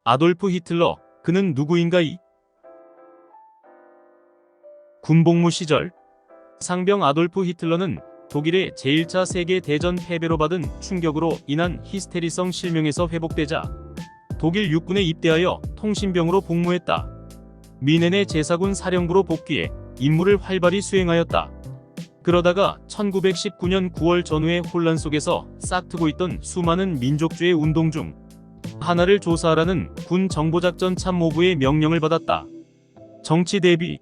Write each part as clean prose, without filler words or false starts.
아돌프 히틀러, 그는 누구인가이? 군복무 시절 상병 아돌프 히틀러는 독일의 제1차 세계대전 패배로 받은 충격으로 인한 히스테리성 실명에서 회복되자 독일 육군에 입대하여 통신병으로 복무했다. 미넨의 제사군 사령부로 복귀해 임무를 활발히 수행하였다. 그러다가 1919년 9월 전후의 혼란 속에서 싹트고 있던 수많은 민족주의 운동 중 하나를 조사하라는 군 정보작전 참모부의 명령을 받았다. 정치 대비.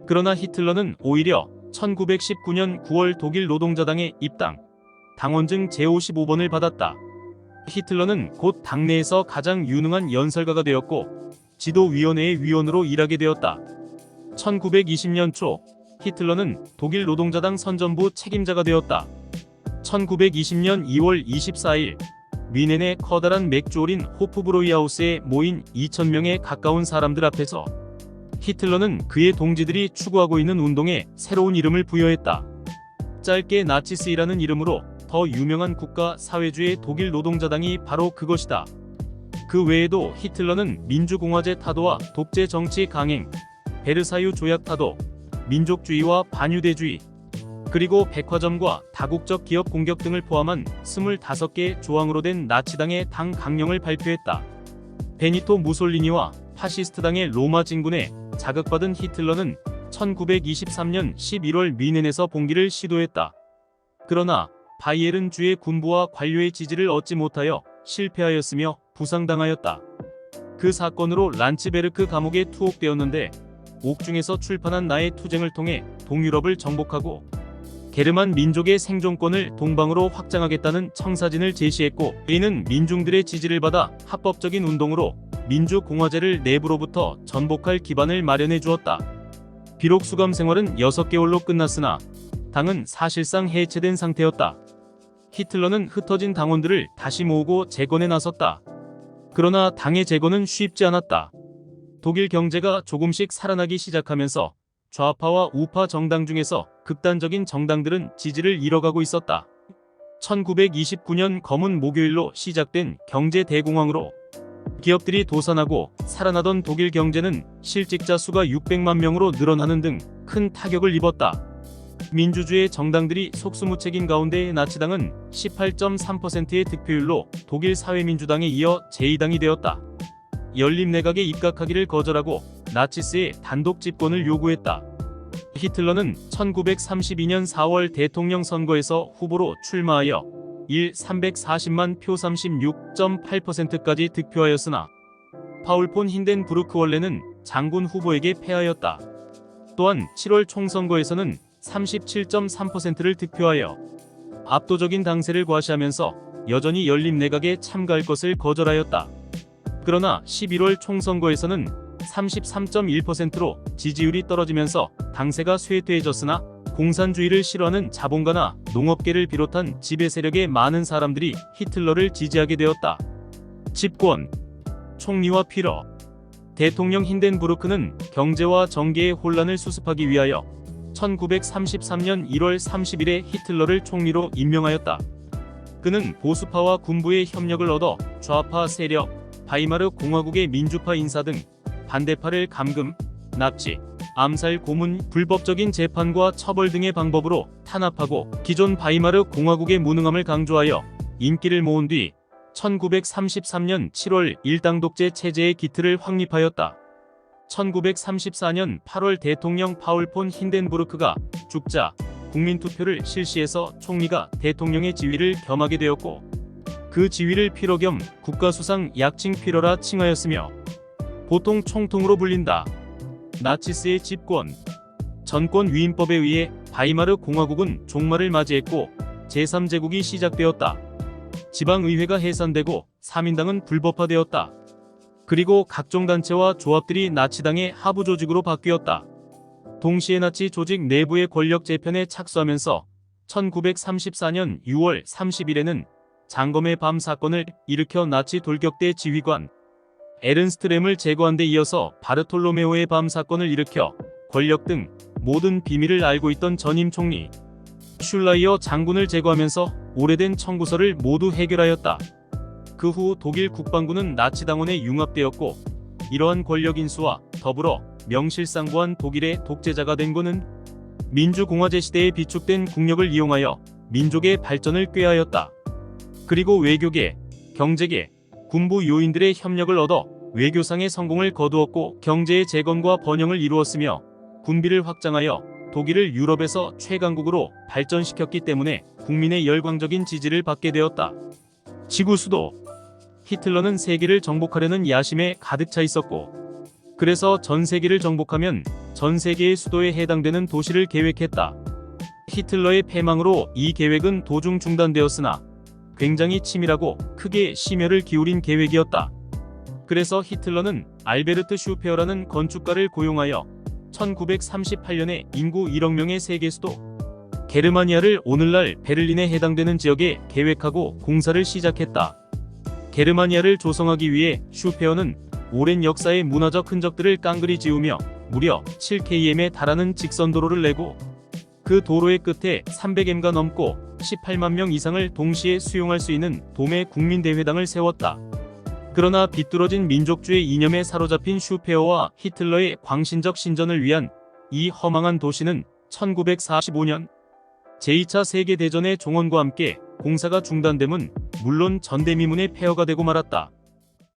그러나 히틀러는 오히려 1919년 9월 독일 노동자당에 입당, 당원증 제55번을 받았다. 히틀러는 곧 당내에서 가장 유능한 연설가가 되었고 지도위원회의 위원으로 일하게 되었다. 1920년 초 히틀러는 독일 노동자당 선전부 책임자가 되었다. 1920년 2월 24일 미넨의 커다란 맥주 어린 호프브로이하우스에 모인 2,000명에 가까운 사람들 앞에서 히틀러는 그의 동지들이 추구하고 있는 운동에 새로운 이름을 부여했다. 짧게 나치스이라는 이름으로 더 유명한 국가 사회주의 독일 노동자당이 바로 그것이다. 그 외에도 히틀러는 민주공화제 타도와 독재 정치 강행, 베르사유 조약 타도, 민족주의와 반유대주의, 그리고 백화점과 다국적 기업 공격 등을 포함한 25개 조항으로 된 나치당의 당 강령을 발표했다. 베니토 무솔리니와 파시스트당의 로마 진군에 자극받은 히틀러는 1923년 11월 미넨에서 봉기를 시도했다. 그러나 바이에른 주의 군부와 관료의 지지를 얻지 못하여 실패하였으며 부상당하였다. 그 사건으로 란츠베르크 감옥에 투옥되었는데 옥중에서 출판한 나의 투쟁을 통해 동유럽을 정복하고 게르만 민족의 생존권을 동방으로 확장하겠다는 청사진을 제시했고, 이는 민중들의 지지를 받아 합법적인 운동으로 민주공화제를 내부로부터 전복할 기반을 마련해 주었다. 비록 수감 생활은 6개월로 끝났으나 당은 사실상 해체된 상태였다. 히틀러는 흩어진 당원들을 다시 모으고 재건에 나섰다. 그러나 당의 재건은 쉽지 않았다. 독일 경제가 조금씩 살아나기 시작하면서 좌파와 우파 정당 중에서 극단적인 정당들은 지지를 잃어가고 있었다. 1929년 검은 목요일로 시작된 경제 대공황으로 기업들이 도산하고 살아나던 독일 경제는 실직자 수가 600만 명으로 늘어나는 등 큰 타격을 입었다. 민주주의 정당들이 속수무책인 가운데 나치당은 18.3%의 득표율로 독일 사회민주당에 이어 제2당이 되었다. 연립내각에 입각하기를 거절하고 나치스의 단독 집권을 요구했다. 히틀러는 1932년 4월 대통령 선거에서 후보로 출마하여 340만 표 36.8%까지 득표하였으나 파울 폰 힌덴부르크월레는 장군 후보에게 패하였다. 또한 7월 총선거에서는 37.3%를 득표하여 압도적인 당세를 과시하면서 여전히 연립내각에 참가할 것을 거절하였다. 그러나 11월 총선거에서는 33.1%로 지지율이 떨어지면서 당세가 쇠퇴해졌으나 공산주의를 싫어하는 자본가나 농업계를 비롯한 지배 세력의 많은 사람들이 히틀러를 지지하게 되었다. 집권, 총리와 필러. 대통령 힌덴부르크는 경제와 정계의 혼란을 수습하기 위하여 1933년 1월 30일에 히틀러를 총리로 임명하였다. 그는 보수파와 군부의 협력을 얻어 좌파 세력, 바이마르 공화국의 민주파 인사 등 반대파를 감금, 납치, 암살, 고문, 불법적인 재판과 처벌 등의 방법으로 탄압하고 기존 바이마르 공화국의 무능함을 강조하여 인기를 모은 뒤 1933년 7월 일당 독재 체제의 기틀을 확립하였다. 1934년 8월 대통령 파울 폰 힌덴부르크가 죽자 국민투표를 실시해서 총리가 대통령의 지위를 겸하게 되었고, 그 지위를 필러 겸 국가수상 약칭 필러라 칭하였으며 보통 총통으로 불린다. 나치스의 집권, 전권 위임법에 의해 바이마르 공화국은 종말을 맞이했고 제3제국이 시작되었다. 지방의회가 해산되고 사민당은 불법화되었다. 그리고 각종 단체와 조합들이 나치당의 하부 조직으로 바뀌었다. 동시에 나치 조직 내부의 권력 재편에 착수하면서 1934년 6월 30일에는 장검의 밤 사건을 일으켜 나치 돌격대 지휘관 에른스트 램을 제거한 데 이어서 바르톨로메오의 밤 사건을 일으켜 권력 등 모든 비밀을 알고 있던 전임 총리 슐라이어 장군을 제거하면서 오래된 청구서를 모두 해결하였다. 그 후 독일 국방부는 나치당원에 융합되었고, 이러한 권력 인수와 더불어 명실상부한 독일의 독재자가 된 것은 민주공화제 시대에 비축된 국력을 이용하여 민족의 발전을 꾀하였다. 그리고 외교계, 경제계, 군부 요인들의 협력을 얻어 외교상의 성공을 거두었고 경제의 재건과 번영을 이루었으며 군비를 확장하여 독일을 유럽에서 최강국으로 발전시켰기 때문에 국민의 열광적인 지지를 받게 되었다. 지구 수도. 히틀러는 세계를 정복하려는 야심에 가득 차 있었고, 그래서 전 세계를 정복하면 전 세계의 수도에 해당되는 도시를 계획했다. 히틀러의 패망으로 이 계획은 도중 중단되었으나 굉장히 치밀하고 크게 심혈을 기울인 계획이었다. 그래서 히틀러는 알베르트 슈페어라는 건축가를 고용하여 1938년에 인구 1억 명의 세계 수도 게르마니아를 오늘날 베를린에 해당되는 지역에 계획하고 공사를 시작했다. 게르마니아를 조성하기 위해 슈페어는 오랜 역사의 문화적 흔적들을 깡그리 지우며 무려 7km에 달하는 직선도로를 내고 그 도로의 끝에 300m가 넘고 18만 명 이상을 동시에 수용할 수 있는 도매 국민대회당을 세웠다. 그러나 비뚤어진 민족주의 이념에 사로잡힌 슈페어와 히틀러의 광신적 신전을 위한 이 허망한 도시는 1945년 제2차 세계대전의 종언과 함께 공사가 중단됨은 물론 전대미문의 폐허가 되고 말았다.